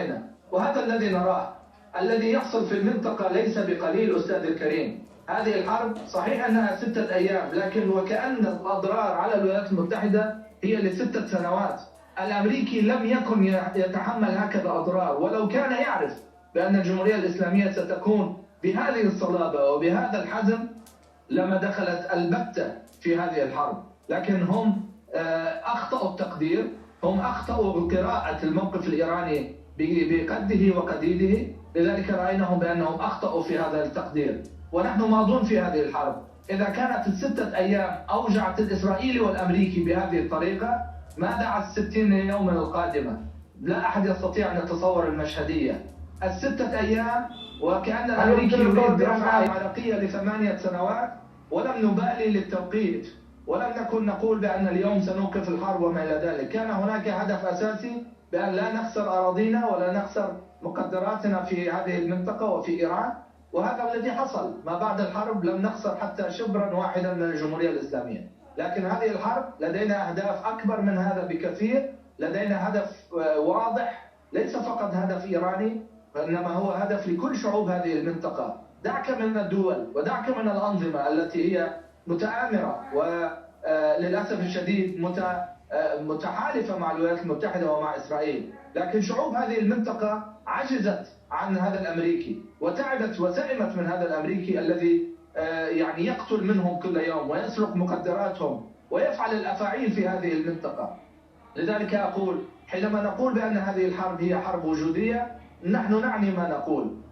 الممتحنة، وهذا الذي نراه. الذي يحصل في المنطقة ليس بقليل أستاذ الكريم. هذه الحرب صحيح أنها 6 أيام، لكن وكأن الأضرار على الولايات المتحدة هي ل6 سنوات. الأمريكي لم يكن يتحمل هكذا أضرار، ولو كان يعرف بأن الجمهورية الإسلامية ستكون بهذه الصلابة وبهذا الحزم لما دخلت البتة في هذه الحرب. لكن هم أخطأوا التقدير، هم أخطأوا بقراءة الموقف الإيراني بقده وقديده، لذلك رأيناهم بأنهم أخطأوا في هذا التقدير. ونحن ماضون في هذه الحرب. إذا كانت ال6 أيام أوجعت الإسرائيلي والأمريكي بهذه الطريقة، ماذا على ال60 يوما القادمة؟ لا أحد يستطيع أن يتصور المشهدية. ال6 أيام وكأن الأمريكي يريد رفع العراقية ل8 سنوات، ولم نبالي للتوقيت، ولم نكن نقول بأن اليوم سنوقف الحرب وما إلى ذلك. كان هناك هدف أساسي بأن لا نخسر أراضينا ولا نخسر مقدراتنا في هذه المنطقة وفي إيران، وهذا الذي حصل. ما بعد الحرب لم نخسر حتى شبرا واحدا من الجمهورية الإسلامية. لكن هذه الحرب لدينا أهداف أكبر من هذا بكثير. لدينا هدف واضح، ليس فقط هدف إيراني، وإنما هو هدف لكل شعوب هذه المنطقة. دعك من الدول ودعك من الأنظمة التي هي متآمرة وللأسف الشديد متحالفة مع الولايات المتحدة ومع إسرائيل. لكن شعوب هذه المنطقة عجزت عن هذا الأمريكي، وتعبت وسئمت من هذا الأمريكي الذي يعني يقتل منهم كل يوم ويسرق مقدراتهم ويفعل الأفاعيل في هذه المنطقة. لذلك أقول حينما نقول بأن هذه الحرب هي حرب وجودية، نحن نعني ما نقول.